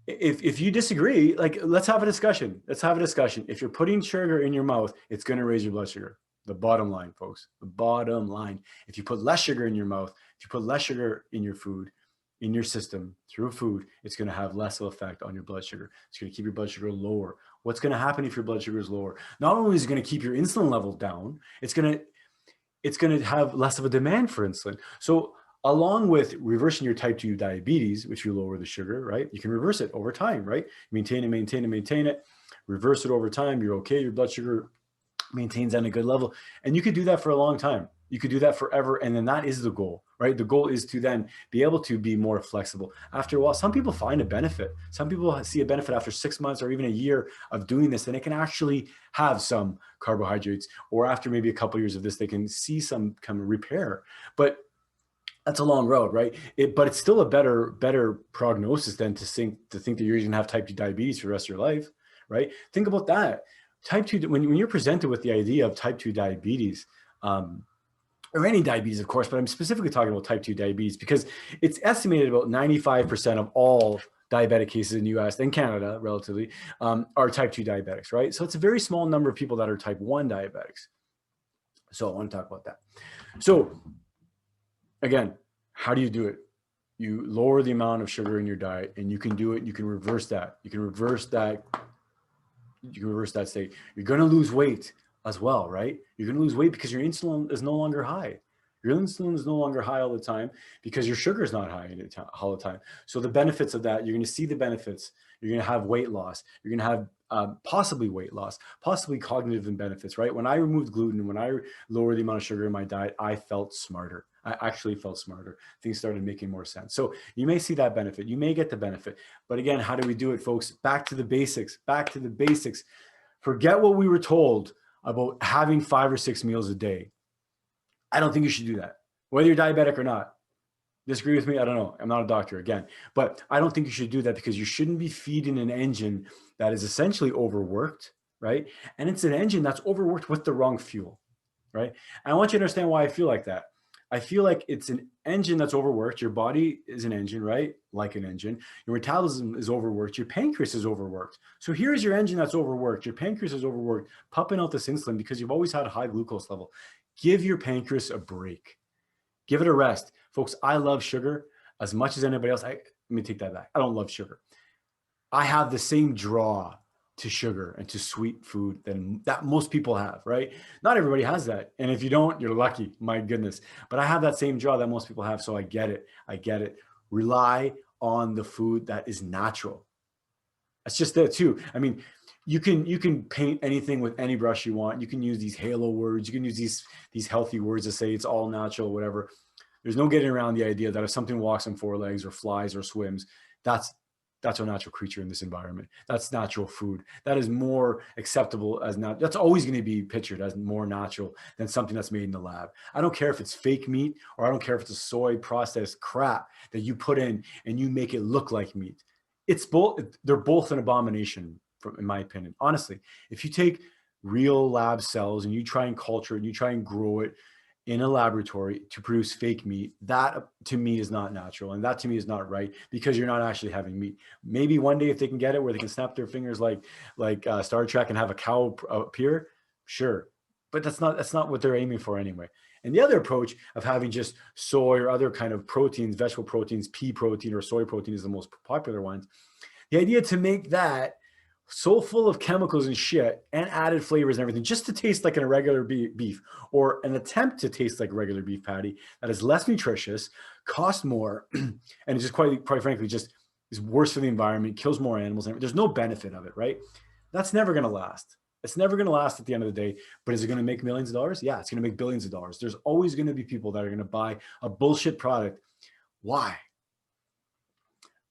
if you disagree, like, let's have a discussion. Let's have a discussion. If you're putting sugar in your mouth, it's going to raise your blood sugar. The bottom line, folks, the bottom line. If you put less sugar in your mouth, if you put less sugar in your food, in your system through food, it's going to have less of effect on your blood sugar. It's going to keep your blood sugar lower. What's going to happen if your blood sugar is lower? Not only is it going to keep your insulin level down, it's going to have less of a demand for insulin. So along with reversing your type 2 diabetes, which you lower the sugar, right? You can reverse it over time, right? Maintain it, reverse it over time. You're okay. Your blood sugar maintains at a good level. And you could do that for a long time. You could do that forever. And then that is the goal, right? The goal is to then be able to be more flexible. After a while, some people find a benefit. Some people see a benefit after 6 months or even a year of doing this, and they can actually have some carbohydrates, or after maybe a couple of years of this, they can see some kind of repair. But that's a long road, right? But it's still a better prognosis than to think that you're going to have type 2 diabetes for the rest of your life, right? Think about that. Type 2, when you're presented with the idea of type 2 diabetes, or any diabetes, of course, but I'm specifically talking about type 2 diabetes because it's estimated about 95% of all diabetic cases in the US and Canada, relatively, are type 2 diabetics, right? So it's a very small number of people that are type 1 diabetics. So I want to talk about that. So again, how do you do it? You lower the amount of sugar in your diet, and you can do it. You can reverse that. You can reverse that state. You're going to lose weight as well, right? You're going to lose weight because your insulin is no longer high. Your insulin is no longer high all the time because your sugar is not high all the time. So the benefits of that, you're going to see the benefits. You're going to have weight loss. You're going to possibly weight loss, possibly cognitive benefits, right? When I removed gluten, when I lowered the amount of sugar in my diet, I felt smarter. I actually felt smarter. Things started making more sense. So you may see that benefit. You may get the benefit. But again, how do we do it, folks? Back to the basics. Back to the basics. Forget what we were told about having 5 or 6 meals a day. I don't think you should do that, whether you're diabetic or not. Disagree with me? I don't know. I'm not a doctor again, but I don't think you should do that because you shouldn't be feeding an engine that is essentially overworked, right? And it's an engine that's overworked with the wrong fuel, right? And I want you to understand why I feel like that. I feel like it's an engine that's overworked. Your body is an engine, right? Like an engine. Your metabolism is overworked. Your pancreas is overworked. So here's your engine that's overworked. Your pancreas is overworked, pumping out this insulin because you've always had a high glucose level. Give your pancreas a break. Give it a rest. Folks, I love sugar as much as anybody else. Let me take that back. I don't love sugar. I have the same draw to sugar and to sweet food that most people have, right? Not everybody has that. And if you don't, you're lucky, my goodness. But I have that same draw that most people have, so I get it. I get it. Rely on the food that is natural. That's just that too. I mean, you can paint anything with any brush you want. You can use these halo words. You can use these healthy words to say it's all natural, whatever. There's no getting around the idea that if something walks on 4 legs or flies or swims, that's a natural creature in this environment. That's natural food. That is more acceptable as not. That's always going to be pictured as more natural than something that's made in the lab. I don't care if it's fake meat or I don't care if it's a soy processed crap that you put in and you make it look like meat. It's both. They're both an abomination, in my opinion. Honestly, if you take real lab cells and you try and culture it and you try and grow it in a laboratory to produce fake meat, that to me is not natural. And that to me is not right because you're not actually having meat. Maybe one day if they can get it where they can snap their fingers like Star Trek and have a cow appear, sure. But that's not what they're aiming for anyway. And the other approach of having just soy or other kind of proteins, vegetable proteins, pea protein or soy protein is the most popular ones. The idea to make that so full of chemicals and shit and added flavors and everything just to taste like a regular beef or an attempt to taste like a regular beef patty that is less nutritious, costs more, and it's just quite frankly just is worse for the environment, kills more animals. And there's no benefit of it, right? That's never going to last. It's never going to last at the end of the day, but is it going to make millions of dollars? Yeah, it's going to make billions of dollars. There's always going to be people that are going to buy a bullshit product. Why?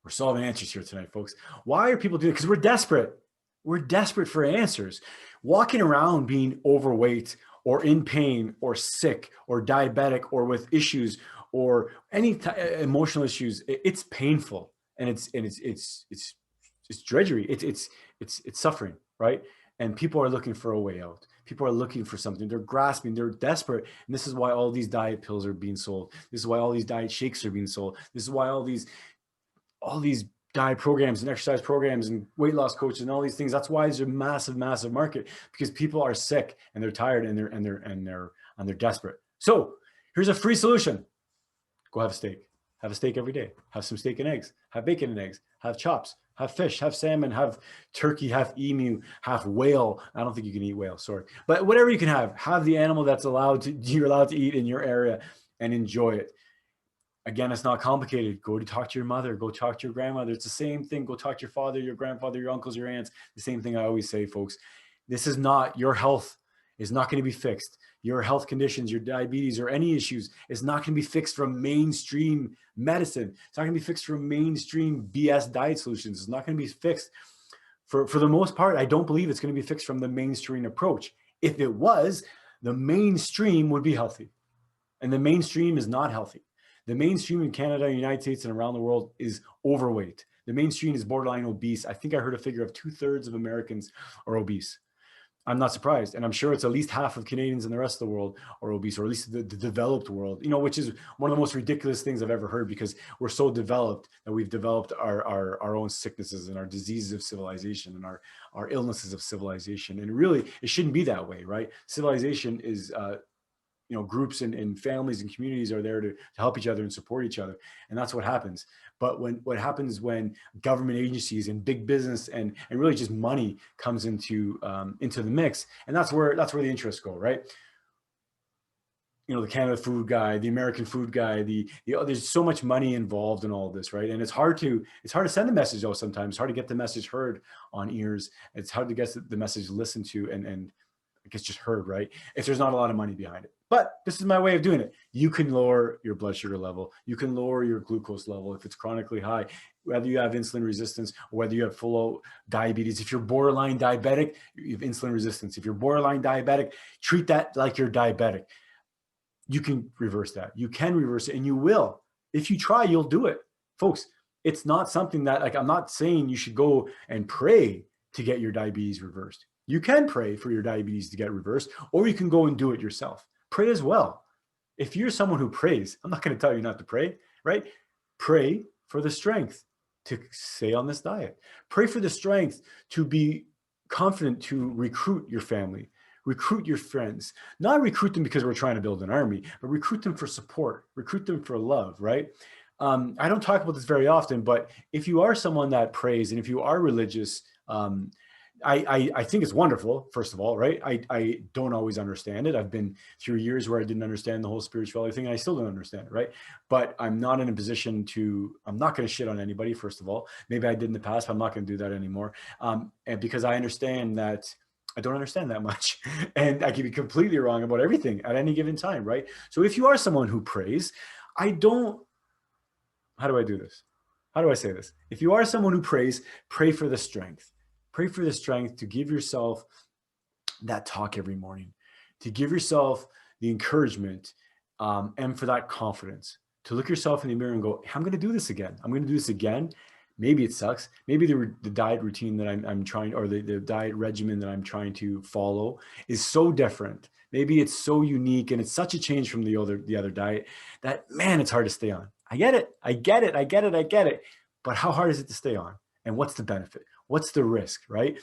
We're solving answers here tonight, folks. Why are people doing it? Because we're desperate. We're desperate for answers. Walking around being overweight or in pain or sick or diabetic or with issues or any emotional issues, it's painful and it's drudgery. It's suffering, right? And people are looking for a way out. People are looking for something. They're grasping. They're desperate. And this is why all these diet pills are being sold. This is why all these diet shakes are being sold. This is why all these diet programs and exercise programs and weight loss coaches and all these things. That's why it's a massive, massive market because people are sick and they're tired and they're desperate. So here's a free solution. Go have a steak. Have a steak every day. Have some steak and eggs. Have bacon and eggs. Have chops. Have fish. Have salmon. Have turkey. Have emu. Have whale. I don't think you can eat whale. Sorry, but whatever you can have. Have the animal that's you're allowed to eat in your area and enjoy it. Again, it's not complicated. Go to talk to your mother. Go talk to your grandmother. It's the same thing. Go talk to your father, your grandfather, your uncles, your aunts. The same thing I always say, folks. This is not your health is not going to be fixed. Your health conditions, your diabetes, or any issues is not going to be fixed from mainstream medicine. It's not going to be fixed from mainstream BS diet solutions. It's not going to be fixed. For the most part, I don't believe it's going to be fixed from the mainstream approach. If it was, the mainstream would be healthy. And the mainstream is not healthy. The mainstream in Canada, United States, and around the world is overweight. The mainstream is borderline obese. I think I heard a figure of 2/3 of Americans are obese. I'm not surprised. And I'm sure it's at least half of Canadians in the rest of the world are obese, or at least the developed world, which is one of the most ridiculous things I've ever heard because we're so developed that we've developed our own sicknesses and our diseases of civilization and our illnesses of civilization. And really, it shouldn't be that way, right? Civilization is, groups and families and communities are there to help each other and support each other. And that's what happens. But what happens when government agencies and big business and really just money comes into the mix, and that's where the interests go, right? the Canada food guy, the American food guy, there's so much money involved in all of this, right? And it's hard to send a message though sometimes. It's hard to get the message heard on ears. It's hard to get the message listened to and it gets just heard, right? If there's not a lot of money behind it. But this is my way of doing it. You can lower your blood sugar level. You can lower your glucose level if it's chronically high, whether you have insulin resistance or whether you have full diabetes. If you're borderline diabetic, you have insulin resistance. If you're borderline diabetic, treat that like you're diabetic. You can reverse that. You can reverse it, and you will. If you try, you'll do it. Folks, it's not something that, like, I'm not saying you should go and pray to get your diabetes reversed. You can pray for your diabetes to get reversed, or you can go and do it yourself. Pray as well. If you're someone who prays, I'm not going to tell you not to pray, right? Pray for the strength to stay on this diet. Pray for the strength to be confident to recruit your family, recruit your friends, not recruit them because we're trying to build an army, but recruit them for support, recruit them for love, right? I don't talk about this very often, but if you are someone that prays and if you are religious, I think it's wonderful, first of all, right? I don't always understand it. I've been through years where I didn't understand the whole spirituality thing, and I still don't understand it, right? But I'm not in a position I'm not going to shit on anybody, first of all. Maybe I did in the past, but I'm not going to do that anymore. And because I understand that I don't understand that much, and I can be completely wrong about everything at any given time, right? So if you are someone who prays, how do I do this? How do I say this? If you are someone who prays, pray for the strength. Pray for the strength to give yourself that talk every morning, to give yourself the encouragement, and for that confidence, to look yourself in the mirror and go, I'm going to do this again. I'm going to do this again. Maybe it sucks. Maybe the diet routine that I'm trying, or the diet regimen that I'm trying to follow is so different. Maybe it's so unique and it's such a change from the other diet that, man, it's hard to stay on. I get it. But how hard is it to stay on? And what's the benefit? What's the risk, right?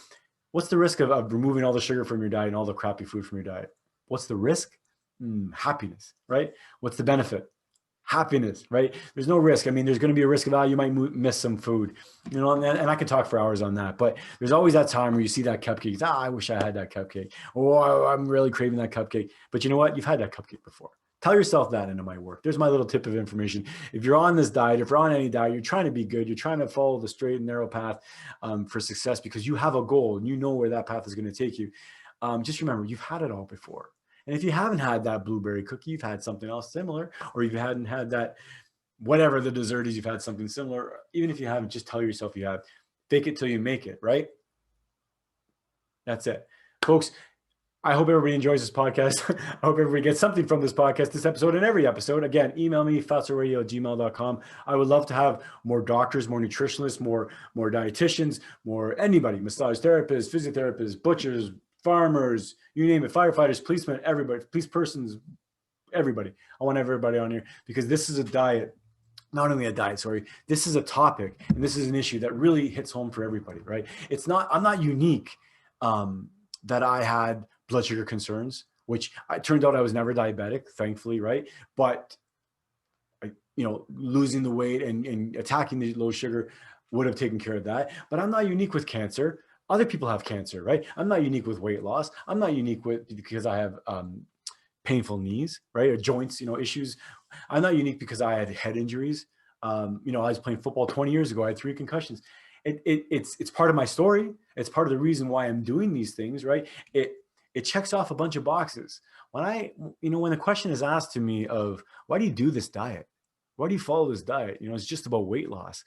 What's the risk of removing all the sugar from your diet and all the crappy food from your diet? What's the risk? Happiness, right? What's the benefit? Happiness, right? There's no risk. I mean, there's going to be a risk of, you might miss some food, and I can talk for hours on that, but there's always that time where you see that cupcake. I wish I had that cupcake. Oh, I'm really craving that cupcake. But you know what? You've had that cupcake before. Tell yourself that into my work. There's my little tip of information. If you're on this diet, if you're on any diet, you're trying to be good, you're trying to follow the straight and narrow path for success because you have a goal and you know where that path is going to take you. Just remember, you've had it all before. And if you haven't had that blueberry cookie, you've had something else similar, or if you hadn't had that, whatever the dessert is, you've had something similar. Even if you haven't, just tell yourself you have. Fake it till you make it, right? That's it. Folks, I hope everybody enjoys this podcast. I hope everybody gets something from this podcast, this episode, and every episode. Again, email me, fatsoradio@gmail.com. I would love to have more doctors, more nutritionists, more dietitians, more anybody, massage therapists, physiotherapists, butchers, farmers, you name it, firefighters, policemen, everybody, police persons, everybody. I want everybody on here because this is a diet, not only a diet, sorry, this is a topic and this is an issue that really hits home for everybody, right? I'm not unique that I had blood sugar concerns, which it turned out I was never diabetic, thankfully, right? But losing the weight and attacking the low sugar would have taken care of that. But I'm not unique with cancer. Other people have cancer, right? I'm not unique with weight loss. I'm not unique because I have painful knees, right? Or joints, issues. I'm not unique because I had head injuries. I was playing football 20 years ago. I had 3 concussions. It's part of my story. It's part of the reason why I'm doing these things, right? It checks off a bunch of boxes. When when the question is asked to me of why do you do this diet? Why do you follow this diet? It's just about weight loss.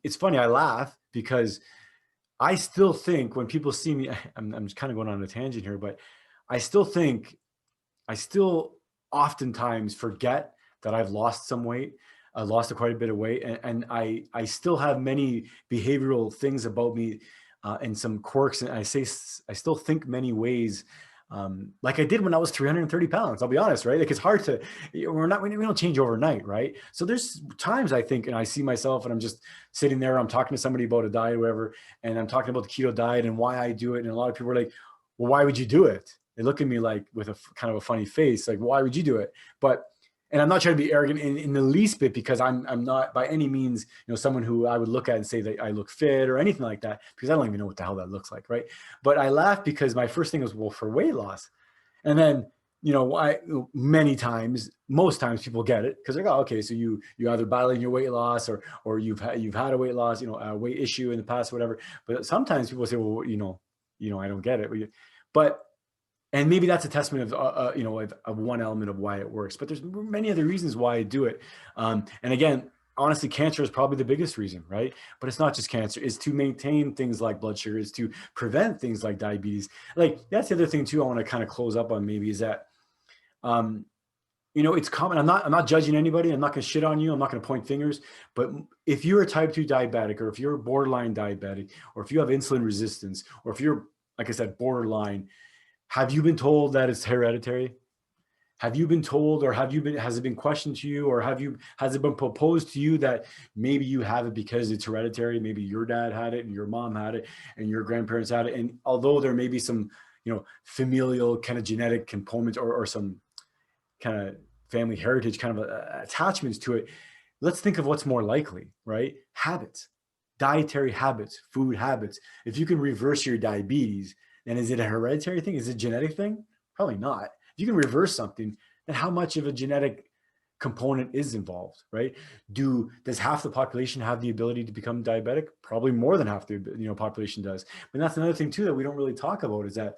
It's funny. I laugh because I still think when people see me, I'm just kind of going on a tangent here, but I still oftentimes forget that I've lost some weight. I lost quite a bit of weight, and I still have many behavioral things about me and some quirks. And I still think many ways like I did when I was 330 pounds. I'll be honest, right? Like it's hard to, we don't change overnight, right? So there's times I think, and I see myself and I'm just sitting there, I'm talking to somebody about a diet or whatever, and I'm talking about the keto diet and why I do it. And a lot of people are like, well, why would you do it? They look at me like with a kind of a funny face, like, why would you do it? And I'm not trying to be arrogant in the least bit because I'm not by any means, someone who I would look at and say that I look fit or anything like that, because I don't even know what the hell that looks like, right? But I laugh because my first thing was, well, for weight loss. And then many times, most times people get it because they're like, oh, okay, so you either battling your weight loss or you've had a weight loss, a weight issue in the past, whatever. But sometimes people say, well, I don't get it. But and maybe that's a testament of one element of why it works. But there's many other reasons why I do it. And again, honestly, cancer is probably the biggest reason, right? But it's not just cancer. It's to maintain things like blood sugar, is to prevent things like diabetes. Like that's the other thing too I want to kind of close up on maybe is that, it's common. I'm not judging anybody. I'm not going to shit on you. I'm not going to point fingers. But if you're a type 2 diabetic, or if you're borderline diabetic, or if you have insulin resistance, or if you're, like I said, borderline, have you been told that it's hereditary? Have you been told, or has it been questioned to you, or has it been proposed to you that maybe you have it because it's hereditary? Maybe your dad had it and your mom had it and your grandparents had it. And although there may be some, familial kind of genetic components or some kind of family heritage kind of attachments to it, let's think of what's more likely, right? Habits, dietary habits, food habits. If you can reverse your diabetes, then is it a hereditary thing? Is it a genetic thing? Probably not. If you can reverse something, then how much of a genetic component is involved, right? Does half the population have the ability to become diabetic? Probably more than half the population does. But that's another thing too that we don't really talk about, is that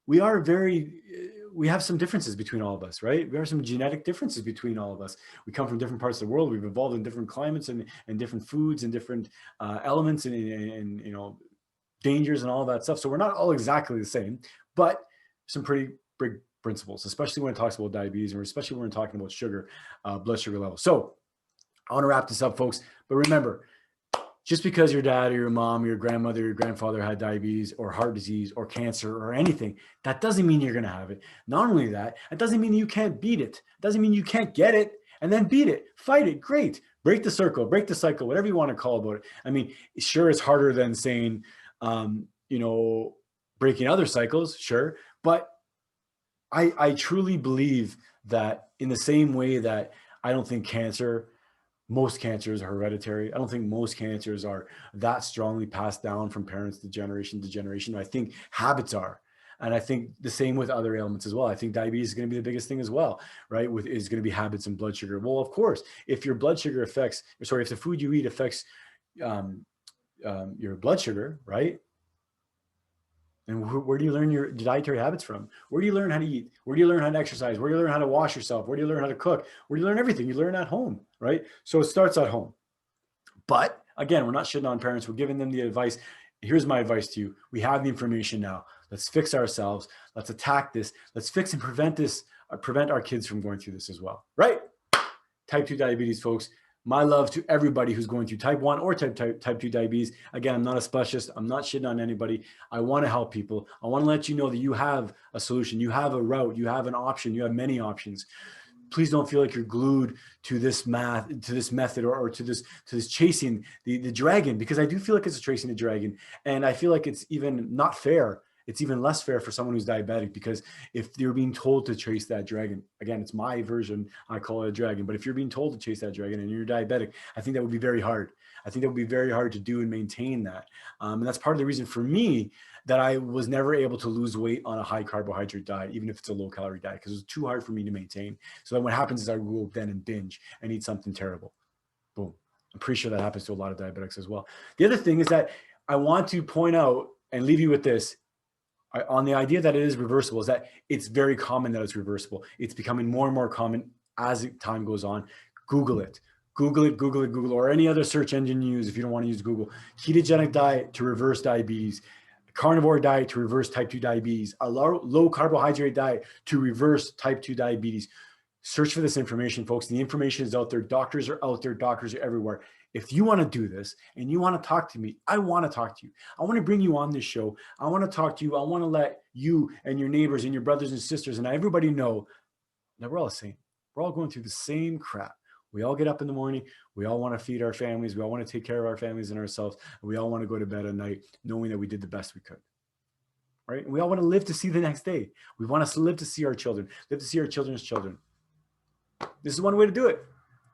we have some differences between all of us, right? We have some genetic differences between all of us. We come from different parts of the world. We've evolved in different climates and different foods and different elements and dangers and all that stuff. So we're not all exactly the same, but some pretty big principles, especially when it talks about diabetes, and especially when we're talking about sugar, blood sugar levels. So I want to wrap this up, folks. But remember, just because your dad or your mom or your grandmother or your grandfather had diabetes or heart disease or cancer or anything, that doesn't mean you're going to have it. Not only that, it doesn't mean you can't beat it. It doesn't mean you can't get it and then beat it, fight it. Great. Break the circle, break the cycle, whatever you want to call about it. I mean, sure, it's harder than saying, breaking other cycles, sure. But I truly believe that in the same way that I don't think most cancers are hereditary. I don't think most cancers are that strongly passed down from parents to generation. I think habits are. And I think the same with other ailments as well. I think diabetes is going to be the biggest thing as well, right? Is going to be habits and blood sugar. Well, of course, if your blood sugar if the food you eat affects your blood sugar, right? And where do you learn your dietary habits from? Where do you learn how to eat? Where do you learn how to exercise? Where do you learn how to wash yourself? Where do you learn how to cook? Where do you learn everything? You learn at home, right? So it starts at home. But again, we're not shitting on parents. We're giving them the advice. Here's my advice to you. We have the information now. Let's fix ourselves. Let's attack this. Let's fix and prevent our kids from going through this as well, right? Type 2 diabetes, folks. My love to everybody who's going through type 1 or type 2 diabetes. Again, I'm not a specialist. I'm not shitting on anybody. I want to help people. I want to let you know that you have a solution. You have a route. You have an option. You have many options. Please don't feel like you're glued to this method or to this chasing the dragon, because I do feel like it's chasing the dragon. And I feel like it's even not fair. It's even less fair for someone who's diabetic, because if you're being told to chase that dragon, again, it's my version, I call it a dragon, but if you're being told to chase that dragon and you're diabetic, I think that would be very hard. I think that would be very hard to do and maintain that. And that's part of the reason for me that I was never able to lose weight on a high carbohydrate diet, even if it's a low calorie diet, because it was too hard for me to maintain. So then what happens is I go then and binge and eat something terrible. Boom. I'm pretty sure that happens to a lot of diabetics as well. The other thing is that I want to point out and leave you with this, on the idea that it is reversible, is that it's very common that it's reversible. It's becoming more and more common as time goes on. Google it, or any other search engine you use if you don't want to use Google. Ketogenic diet to reverse diabetes, carnivore diet to reverse type 2 diabetes, a low carbohydrate diet to reverse type 2 diabetes. Search for this information, folks. The information is out there. Doctors are out there. Doctors are everywhere. If you want to do this and you want to talk to me, I want to talk to you. I want to bring you on this show. I want to talk to you. I want to let you and your neighbors and your brothers and sisters and everybody know that we're all the same. We're all going through the same crap. We all get up in the morning. We all want to feed our families. We all want to take care of our families and ourselves. And we all want to go to bed at night knowing that we did the best we could. Right? And we all want to live to see the next day. We want to live to see our children, live to see our children's children. This is one way to do it.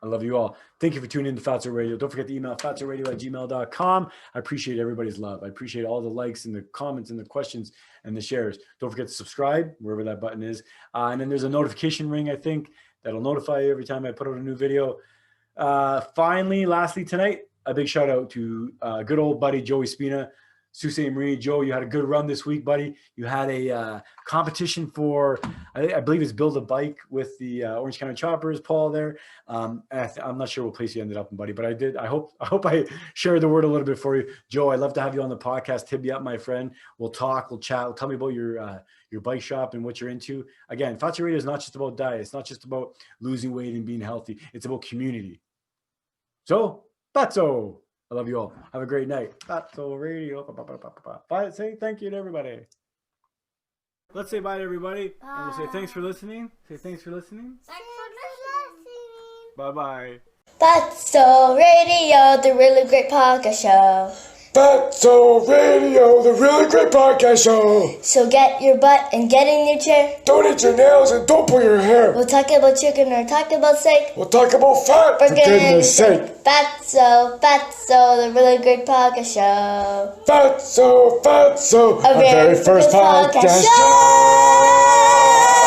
I love you all. Thank you for tuning in to Fatso Radio. Don't forget to email fatsoradio@gmail.com. I appreciate everybody's love. I appreciate all the likes and the comments and the questions and the shares. Don't forget to subscribe wherever that button is. And then there's a notification ring, I think, that'll notify you every time I put out a new video. Finally, lastly tonight, a big shout out to good old buddy Joey Spina, Sault Ste. Marie. Joe, you had a good run this week, buddy. You had a competition for, I believe it's Build a Bike with the Orange County Choppers, Paul there. I'm not sure what place you ended up in, buddy, but I did. I hope I shared the word a little bit for you. Joe, I'd love to have you on the podcast. Tib you up, my friend. We'll talk, we'll chat. Tell me about your bike shop and what you're into. Again, Fatso Radio is not just about diet. It's not just about losing weight and being healthy. It's about community. So, Fatso. I love you all. Have a great night. Fatso Radio. Bye. Say thank you to everybody. Let's say bye to everybody. Bye. And we'll say thanks for listening. Say thanks for listening. Thanks for listening. Bye-bye. Fatso Radio, the really great podcast show. Fatso Radio, the really great podcast show. So get your butt and get in your chair. Don't eat your nails and don't pull your hair. We'll talk about chicken or talk about steak. We'll talk about fat, for goodness sake. Fatso, the really great podcast show. Fatso, our very first podcast show.